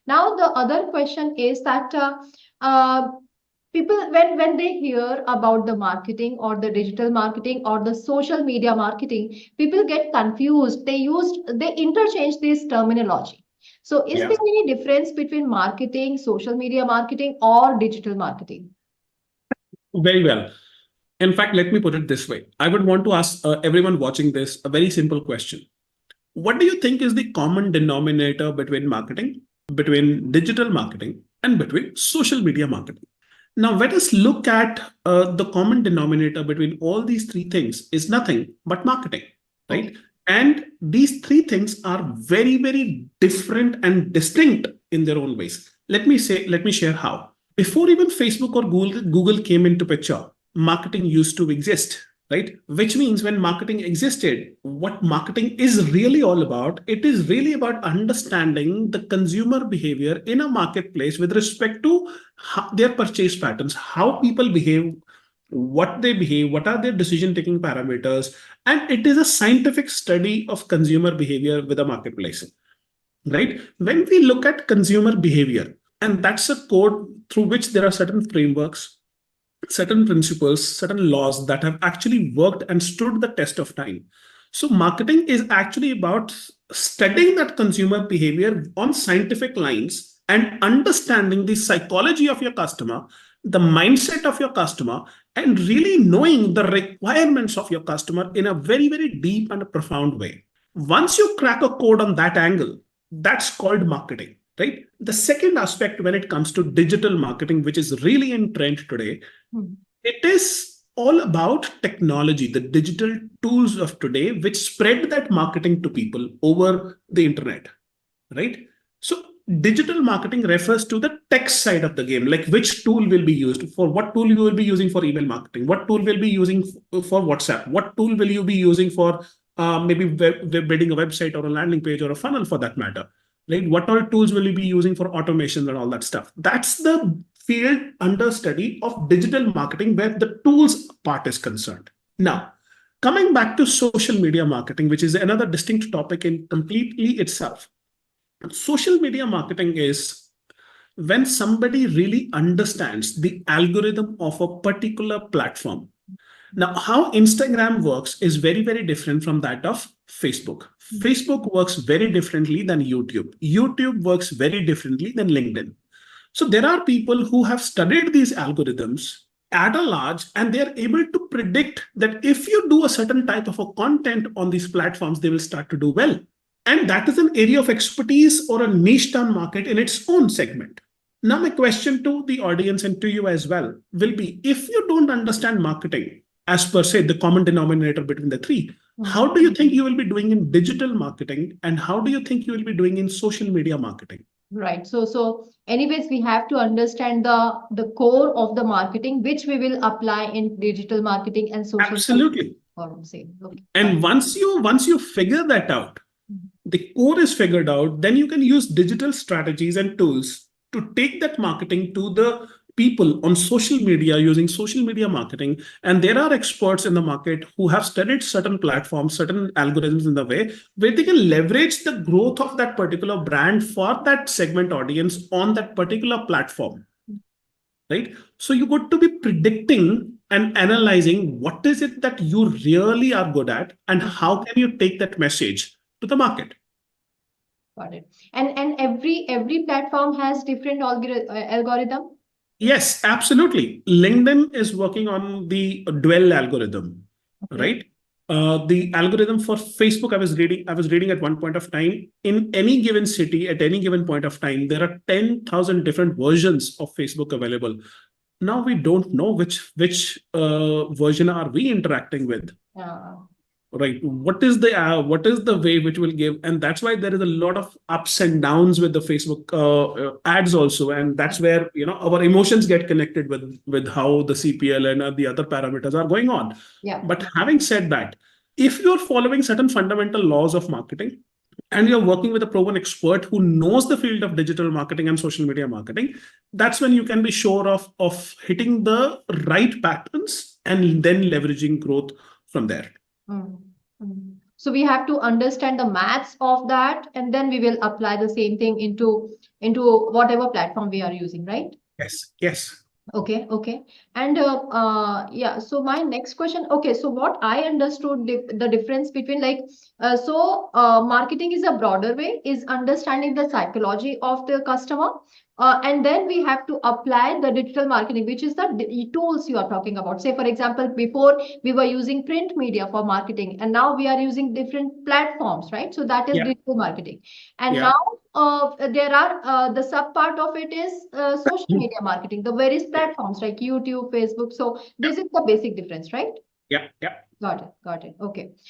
Now, the other question is that people, when they hear about the marketing or the digital marketing or the social media marketing, people get confused. They interchange this terminology. So, is Yeah. there any difference between marketing, social media marketing, or digital marketing? Very well. In fact, let me put it this way. I would want to ask everyone watching this a very simple question. What do you think is the common denominator between marketing, between digital marketing, and between social media marketing? Now, let us look at the common denominator between all these three things is nothing but marketing, right? Okay. And these three things are very, very different and distinct in their own ways. Let me share how. Before even Facebook or Google came into picture, marketing used to exist, right? Which means when marketing existed, what marketing is really all about, it is really about understanding the consumer behavior in a marketplace with respect to their purchase patterns, how people behave, what they behave, what are their decision taking parameters. And it is a scientific study of consumer behavior with a marketplace, right? When we look at consumer behavior, and that's a code through which there are certain frameworks, certain principles, certain laws that have actually worked and stood the test of time. So, marketing is actually about studying that consumer behavior on scientific lines and understanding the psychology of your customer, the mindset of your customer, and really knowing the requirements of your customer in a very, very deep and a profound way. Once you crack a code on that angle, that's called marketing, right? The second aspect when it comes to digital marketing, which is really in trend today, Hmm. it is all about technology, the digital tools of today, which spread that marketing to people over the internet, right? So, digital marketing refers to the tech side of the game, like which tool will be used for what tool you will be using for email marketing, what tool will be using for WhatsApp, what tool will you be using for maybe building a website or a landing page or a funnel for that matter, right? What all tools will you be using for automation and all that stuff? That's the field under study of digital marketing where the tools part is concerned. Now, coming back to social media marketing, which is another distinct topic in completely itself. Social media marketing is when somebody really understands the algorithm of a particular platform. Now, how Instagram works is very, very different from that of Facebook. Facebook works very differently than YouTube. YouTube works very differently than LinkedIn. So there are people who have studied these algorithms at a large, and they are able to predict that if you do a certain type of a content on these platforms, they will start to do well. And that is an area of expertise or a niche down market in its own segment. Now, my question to the audience and to you as well will be, if you don't understand marketing as per se, the common denominator between the three, how do you think you will be doing in digital marketing, and how do you think you will be doing in social media marketing? Right. So anyways, we have to understand the core of the marketing, which we will apply in digital marketing and social Absolutely. marketing. Say, okay, And fine. once you figure that out, the core is figured out, then you can use digital strategies and tools to take that marketing to the people on social media using social media marketing. And there are experts in the market who have studied certain platforms, certain algorithms in the way where they can leverage the growth of that particular brand for that segment audience on that particular platform, right? So you got to be predicting and analyzing what is it that you really are good at and how can you take that message to the market. Got it. And every platform has different algorithm. Yes, absolutely. LinkedIn is working on the dual algorithm, Okay. right? The algorithm for Facebook, I was reading at one point of time, in any given city, at any given point of time, there are 10,000 different versions of Facebook available. Now we don't know which version are we interacting with, Uh, right? What is the way which will give, and that's why there is a lot of ups and downs with the Facebook ads also, and that's where our emotions get connected with how the CPL and the other parameters are going on. yeah. But having said that, if you're following certain fundamental laws of marketing and you're working with a proven expert who knows the field of digital marketing and social media marketing, that's when you can be sure of hitting the right patterns and then leveraging growth from there. Mm, mm. So we have to understand the maths of that, and then we will apply the same thing into whatever platform we are using, right? Yes, yes. Okay, okay. And yeah, so my next question, okay, so what I understood the difference between like, marketing is a broader way, is understanding the psychology of the customer. And then we have to apply the digital marketing, which is the tools you are talking about. Say, for example, before we were using print media for marketing, and now we are using different platforms, right? So that is Yeah, digital marketing. And yeah. now there are the sub part of it is social Hmm. media marketing, the various platforms like YouTube, Facebook. So Yeah, this is the basic difference, right? yeah, yeah. Got it. Got it. Okay.